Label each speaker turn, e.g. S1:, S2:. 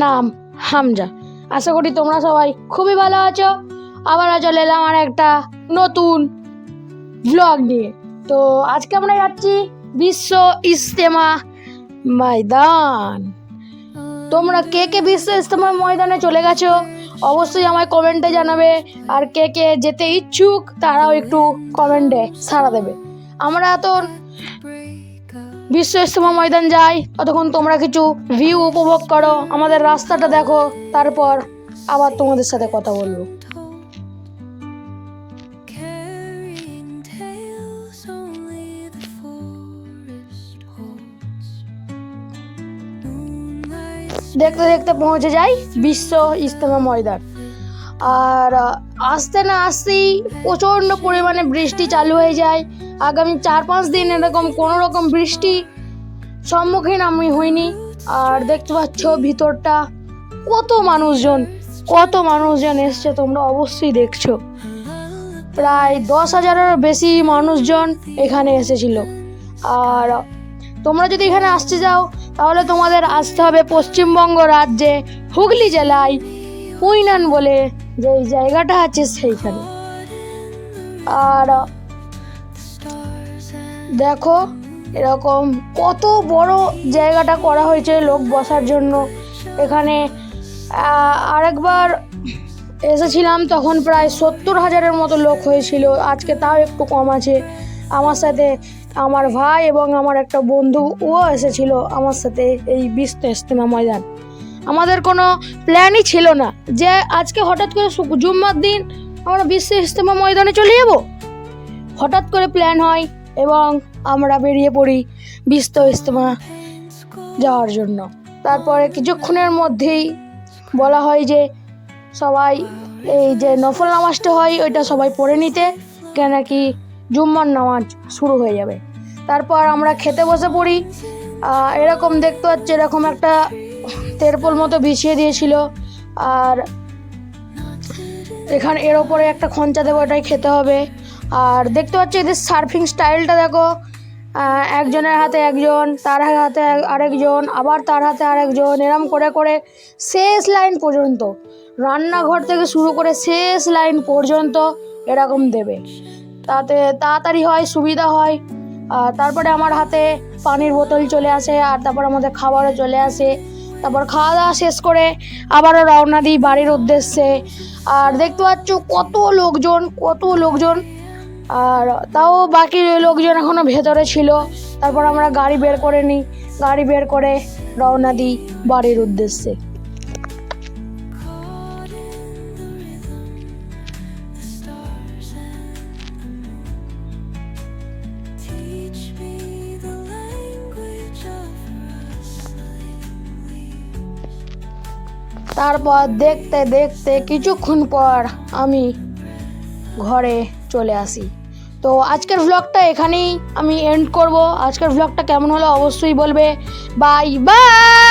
S1: নাম হামজা। আশা করি তোমরা সবাই খুবই ভালো আছো। আবারও চলে এলাম আর একটা নতুন ব্লগ নিয়ে। তো আজকে আমরা যাচ্ছি বিশ্ব ইজতেমা ময়দান। তোমরা কে কে বিশ্ব ইজতেমা ময়দানে চলে গেছো অবশ্যই আমায় কমেন্টে জানাবে, আর কে কে যেতে ইচ্ছুক তারাও একটু কমেন্টে সাড়া দেবে। আমরা তো বিশ্ব ইজতেমা ময়দান যাই, ততক্ষণ তোমরা কিছু ভিউ উপভোগ করো, আমাদের রাস্তাটা দেখো, তারপর আবার তোমাদের সাথে কথা বলবো। দেখতে দেখতে পৌঁছে যাই বিশ্ব ইজতেমা ময়দান। আর আসতে না আসতেই প্রচণ্ড পরিমাণে বৃষ্টি চালু হয়ে যায়। আগামী 4-5 দিন এরকম কোনো রকম বৃষ্টি সম্মুখীন আমি হইনি। আর দেখতে পাচ্ছ ভিতরটা কত মানুষজন এসছে, তোমরা অবশ্যই দেখছো। প্রায় 10,000-এরও বেশি মানুষজন এখানে এসেছিল। আর তোমরা যদি এখানে আসতে যাও তাহলে তোমাদের আসতে হবে পশ্চিমবঙ্গ রাজ্যে হুগলি জেলায় পুইনান বলে যে জায়গাটা আছে সেইখানে। আর দেখো এরকম কত বড় জায়গাটা করা হয়েছে লোক বসার জন্য। এখানে আরেকবার এসেছিলাম তখন প্রায় 70,000-এর মতো লোক হয়েছিল, আজকে তাও একটু কম আছে। আমার সাথে আমার ভাই এবং আমার একটা বন্ধু ও এসেছিল আমার সাথে এই বিশ্ব ইজতেমা ময়দান। আমাদের কোনো প্ল্যানই ছিল না যে আজকে হঠাৎ করে জুম্মার দিন আমরা বিশ্ব ইজতেমা ময়দানে চলে যাব। হঠাৎ করে প্ল্যান হয় এবং আমরা বেরিয়ে পড়ি বিশ্ব ইজতেমা যাওয়ার জন্য। তারপরে কিছুক্ষণের মধ্যেই বলা হয় যে সবাই এই যে নফল নামাজটা হয় ওইটা সবাই পড়ে নিতে, কেন কি জুম্মার নামাজ শুরু হয়ে যাবে। তারপর আমরা খেতে বসে পড়ি। এরকম দেখতে পাচ্ছি এরকম একটা তেরপল মতো বিছিয়ে দিয়েছিল, আর এখানে এর ওপরে একটা খঞ্চা দেবো, ওটাই খেতে হবে। আর দেখতে পাচ্ছি এদের সার্ভিং স্টাইলটা দেখো, একজনের হাতে একজন, তার হাতে আরেকজন, আবার তার হাতে আরেকজন, এরম করে করে শেষ লাইন পর্যন্ত, রান্নাঘর থেকে শুরু করে শেষ লাইন পর্যন্ত এরকম দেবে, তাতে তাড়াতাড়ি হয়, সুবিধা হয়। আর তারপরে আমার হাতে পানির বোতল চলে আসে, আর তারপর আমাদের খাবারও চলে আসে। তারপর খাওয়া দাওয়া শেষ করে আবারও রওনা দিই বাড়ির উদ্দেশ্যে। আর দেখতে পাচ্ছ কত লোকজন, আর তাও বাকি লোকজন এখনো ভেতরে ছিল। তারপর আমরা গাড়ি বের করে নিই, গাড়ি বের করে রওনা দিই বাড়ির উদ্দেশ্যে। তারপর দেখতে দেখতে কিছুক্ষণ পর আমি ঘরে চলে আসি। তো আজকের ভ্লগটা এখানেই আমি এন্ড করব। আজকের ভ্লগটা কেমন হলো অবশ্যই বলবে। Bye bye.